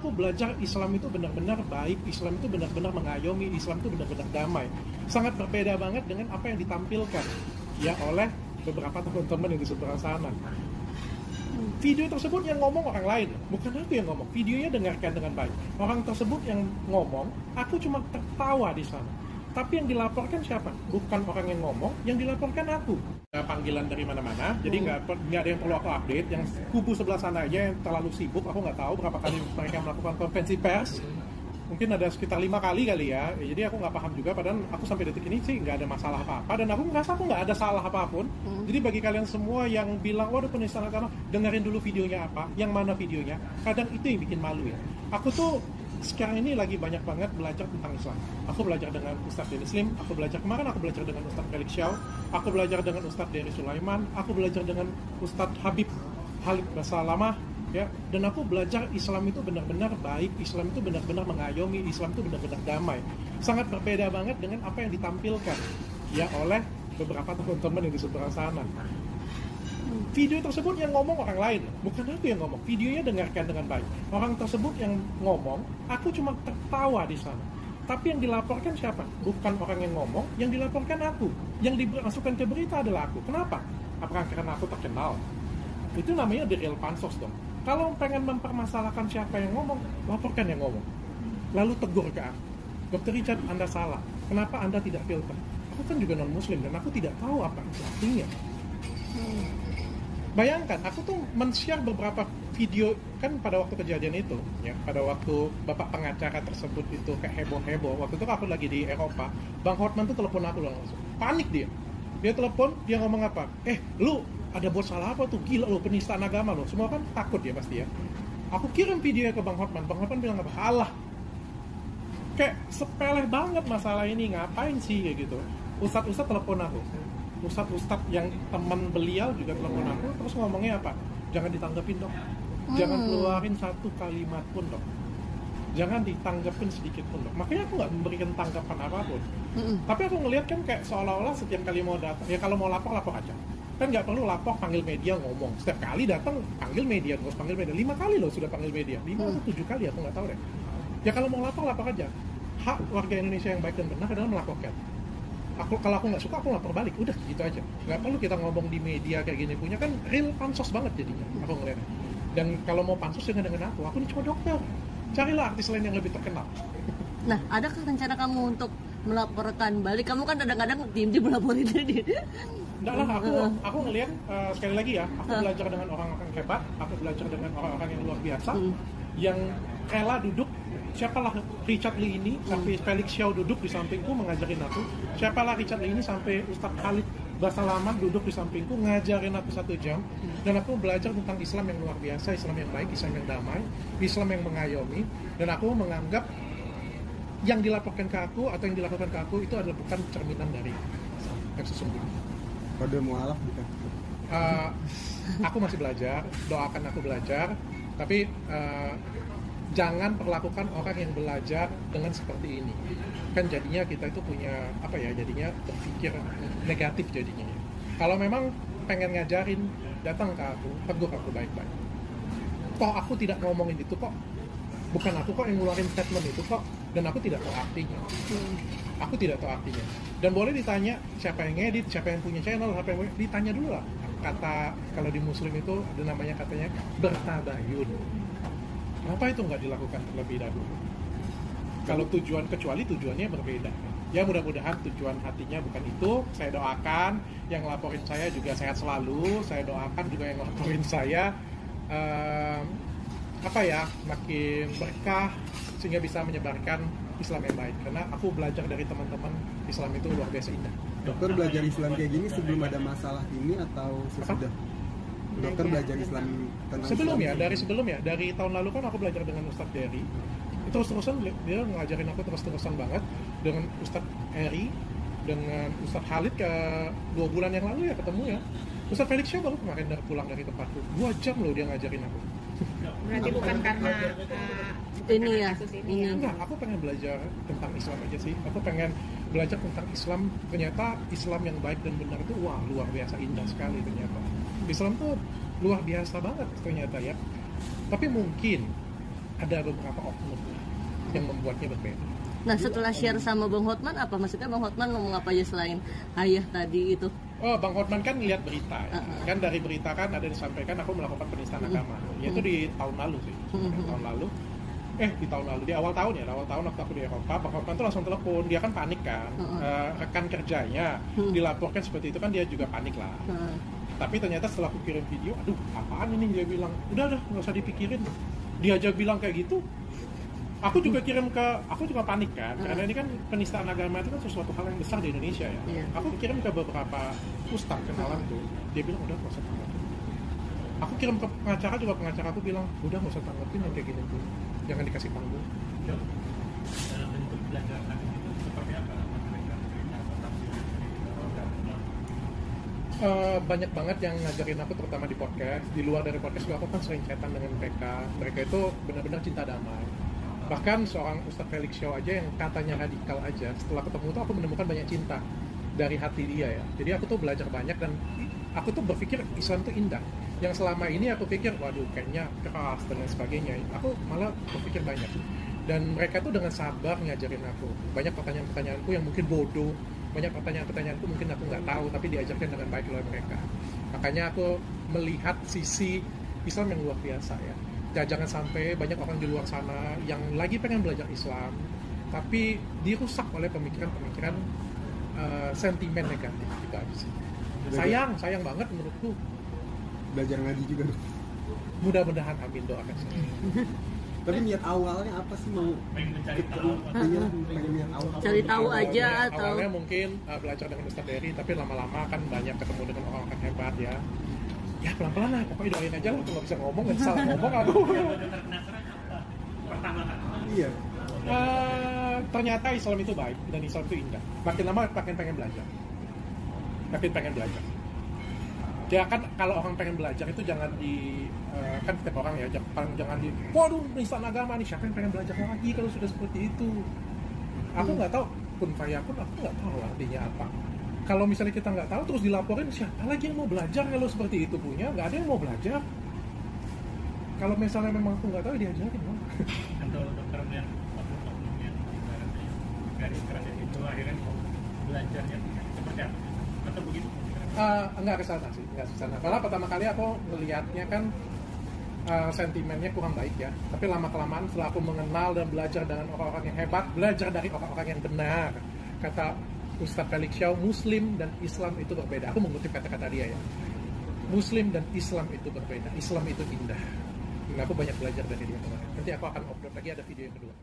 aku belajar Islam itu benar-benar baik, Islam itu benar-benar mengayomi, Islam itu benar-benar damai. Sangat berbeda banget dengan apa yang ditampilkan ya oleh beberapa teman-teman yang di seberang sana. Video tersebut yang ngomong orang lain, bukan aku yang ngomong. Videonya dengarkan dengan baik. Orang tersebut yang ngomong, aku cuma tertawa di sana. Tapi yang dilaporkan siapa? Bukan orang yang ngomong, yang dilaporkan aku. Panggilan dari mana-mana, jadi nggak ada yang perlu aku update. Yang kubu sebelah sana aja yang terlalu sibuk, aku nggak tahu berapa kali mereka melakukan konferensi pers. Mungkin ada sekitar 5 kali ya. Jadi aku nggak paham juga, padahal aku sampai detik ini sih nggak ada masalah apa-apa. Dan aku ngerasa aku nggak ada salah apapun. Jadi bagi kalian semua yang bilang, waduh penistaan agama, dengerin dulu videonya apa, yang mana videonya. Kadang itu yang bikin malu ya. Aku tuh sekarang ini lagi banyak banget belajar tentang Islam. Aku belajar dengan Ustadz Denny Slim, aku belajar dengan Ustadz Felix Xiao, aku belajar dengan Ustadz Dery Sulaiman, aku belajar dengan Ustadz Habib Halid Basalamah, ya. Dan aku belajar Islam itu benar-benar baik, Islam itu benar-benar mengayomi, Islam itu benar-benar damai. Sangat berbeda banget dengan apa yang ditampilkan ya oleh beberapa teman-teman yang di seberang sana. Video tersebut yang ngomong orang lain, bukan aku yang ngomong. Videonya dengarkan dengan baik. Orang tersebut yang ngomong, aku cuma tertawa di sana. Tapi yang dilaporkan siapa? Bukan orang yang ngomong, yang dilaporkan aku. Yang dimasukkan ke berita adalah aku. Kenapa? Apakah karena aku terkenal? Itu namanya the real pansos dong. Kalau pengen mempermasalahkan siapa yang ngomong, laporkan yang ngomong. Lalu tegur ke aku. Dr. Richard, Anda salah. Kenapa Anda tidak filter? Aku kan juga non-muslim dan aku tidak tahu apa itu artinya. Bayangkan, aku tuh men-share beberapa video kan pada waktu kejadian itu, ya, pada waktu bapak pengacara tersebut itu kayak heboh-heboh. Waktu itu aku lagi di Eropa, Bang Hotman tuh telepon aku langsung, panik dia. Dia telepon, dia ngomong apa? Lu ada buat salah apa tuh? Gila lu, penistaan agama lu. Semua kan takut ya pasti ya. Aku kirim videonya ke Bang Hotman bilang apa? Alah, kayak sepele banget masalah ini, ngapain sih kayak gitu. Ustadz telepon aku. Ustadz yang teman beliau juga telepon aku, terus ngomongnya apa? Jangan ditanggepin dong, jangan keluarin satu kalimat pun dong, jangan ditanggepin sedikit pun dong. Makanya aku nggak memberikan tanggapan apapun. Tapi aku ngeliat kan kayak seolah-olah setiap kali mau datang, ya kalau mau lapor aja. Kan nggak perlu lapor panggil media ngomong. Setiap kali datang panggil media, terus panggil media. 5 kali loh sudah panggil media, 5 atau 7 kali aku nggak tahu deh. Ya kalau mau lapor aja. Hak warga Indonesia yang baik dan benar adalah melaporkan. Kalau aku nggak suka, aku lapor balik, udah gitu aja. Nggak perlu kita ngomong di media kayak gini, punya kan real pansos banget jadinya, aku ngeliatnya. Dan kalau mau pansos jangan dengan aku ini cuma dokter. Carilah artis lain yang lebih terkenal. Nah, adakah rencana kamu untuk melaporkan balik? Kamu kan kadang-kadang diem-diem melaporin tadi. Enggak lah, aku ngeliat sekali lagi ya, aku belajar dengan orang-orang hebat, aku belajar dengan orang-orang yang luar biasa, yang rela duduk. Siapalah Richard Lee ini sampai Felix Xiao duduk di sampingku mengajarin aku. Siapalah Richard Lee ini sampai Ustadz Khalid Basalamah duduk di sampingku ngajarin aku 1 jam. Dan aku belajar tentang Islam yang luar biasa, Islam yang baik, Islam yang damai, Islam yang mengayomi. Dan aku menganggap yang dilaporkan ke aku atau yang dilakukan ke aku itu adalah bukan cerminan dari yang sesungguhnya. Kode mualaf bukan? Aku masih belajar, doakan aku belajar, tapi jangan perlakukan orang yang belajar dengan seperti ini. Kan jadinya kita itu punya jadinya berpikir negatif jadinya. Kalau memang pengen ngajarin, datang ke aku, tegur aku baik-baik. Toh aku tidak ngomongin itu kok. Bukan aku kok yang ngeluarin statement itu kok. Dan aku tidak tahu artinya. Aku tidak tahu artinya. Dan boleh ditanya siapa yang ngedit, siapa yang punya channel, ditanya dulu lah. Kata kalau di Muslim itu ada namanya katanya bertabayun. Kenapa itu nggak dilakukan terlebih dahulu? Kalau kecuali tujuannya berbeda. Ya mudah-mudahan tujuan hatinya bukan itu. Saya doakan yang laporin saya juga sehat selalu. Saya doakan juga yang laporin saya makin berkah sehingga bisa menyebarkan Islam yang baik. Karena aku belajar dari teman-teman Islam itu luar biasa indah. Dokter belajar Islam kayak gini sebelum ada masalah ini atau sesudah? Dokter belajar Islam tentang dari tahun lalu kan aku belajar dengan Ustadz Dery. Terus-terusan dia ngajarin aku terus-terusan banget dengan Ustadz Eri, dengan Ustadz Khalid ke 2 bulan yang lalu ya ketemu ya. Ustadz Felix Xiao baru kemarin pulang dari tempatku. 2 jam loh dia ngajarin aku. Berarti bukan karena kasus ini ya? Enggak, aku pengen belajar tentang Islam aja sih. Aku pengen belajar tentang Islam. Ternyata Islam yang baik dan benar itu luar biasa indah sekali ternyata. Islam tuh luar biasa banget ternyata ya. Tapi mungkin ada beberapa oknum yang membuatnya berbeda. Nah setelah share sama Bang Hotman apa maksudnya Bang Hotman ngomong apa aja selain ayah tadi itu? Oh, Bang Hotman kan lihat berita ya. Kan dari berita kan ada disampaikan aku melakukan penistaan agama. Yaitu di tahun lalu sih. Tahun lalu. Di tahun lalu, di awal tahun waktu aku di Eropa, Bang Hotman tuh langsung telepon, dia kan panik kan. Rekan kerjanya dilaporkan seperti itu kan dia juga panik lah. Tapi ternyata setelah aku kirim video, aduh apaan ini, dia bilang, udah nggak usah dipikirin. Dia aja bilang kayak gitu. Aku juga panik kan, karena ini kan penistaan agama itu kan sesuatu hal yang besar di Indonesia ya. Aku kirim ke beberapa ustaz kenalan tuh, dia bilang udah nggak usah tanggapin. Aku kirim ke pengacara juga, pengacara aku bilang udah nggak usah tanggapin yang kayak gini tuh, jangan dikasih panggung. Bentuk belajar itu seperti apa? Banyak banget yang ngajarin aku, terutama di podcast. Di luar dari podcast juga aku kan sering chatan dengan mereka. Mereka itu benar-benar cinta damai. Bahkan seorang Ustadz Felix Shaw aja yang katanya radikal aja, setelah ketemu tuh aku menemukan banyak cinta dari hati dia ya. Jadi aku tuh belajar banyak dan aku tuh berpikir Islam tuh indah. Yang selama ini aku pikir, waduh kayaknya keras dan lain sebagainya. Aku malah berpikir banyak. Dan mereka tuh dengan sabar ngajarin aku. Banyak pertanyaan-pertanyaanku yang mungkin bodoh, banyak pertanyaan-pertanyaanku mungkin aku nggak tahu, tapi diajarkan dengan baik oleh mereka. Makanya aku melihat sisi Islam yang luar biasa ya. Ya, jangan sampai banyak orang di luar sana yang lagi pengen belajar Islam tapi dirusak oleh pemikiran-pemikiran sentimen negatif gitu aja sih. Sayang banget menurutku. Belajar ngaji juga dong. Mudah-mudahan, amin, doakan saya. Tapi niat awalnya apa sih, mau mencari tahu? Iya, pengen niat awal. Cari tahu aja atau awalnya mungkin belajar dengan Ustadz Dery, tapi lama-lama kan banyak ketemu dengan orang-orang hebat ya. Ya pelan-pelan lah, pokoknya doain aja lah, aku nggak bisa ngomong, nggak salah ngomong aku. Pertama kan? Iya. Ternyata Islam itu baik dan Islam itu indah. Makin lama makin pengen belajar. Ya kan kalau orang pengen belajar itu jangan kan setiap orang ya jangan waduh penistaan agama nih, siapa yang pengen belajar lagi kalau sudah seperti itu. Aku nggak tahu kun fayakun, aku nggak tahu artinya apa. Kalau misalnya kita nggak tahu terus dilaporin, siapa lagi yang mau belajar kalau seperti itu punya? Nggak ada yang mau belajar. Kalau misalnya memang aku nggak tahu, diajarin loh. Atau dokter yang garis keras itu akhirnya mau belajarnya seperti apa? Atau begitu? Nggak ke sana sih, nggak ke sana. Karena pertama kali aku melihatnya kan sentimennya kurang baik ya. Tapi lama-kelamaan setelah aku mengenal dan belajar dengan orang-orang yang hebat, belajar dari orang-orang yang benar. Kata Ustadz Felix Shaw, Muslim dan Islam itu berbeda. Aku mengutip kata-kata dia ya. Muslim dan Islam itu berbeda. Islam itu indah. Dan aku banyak belajar dari dia kemarin. Nanti aku akan upload lagi, ada video yang kedua.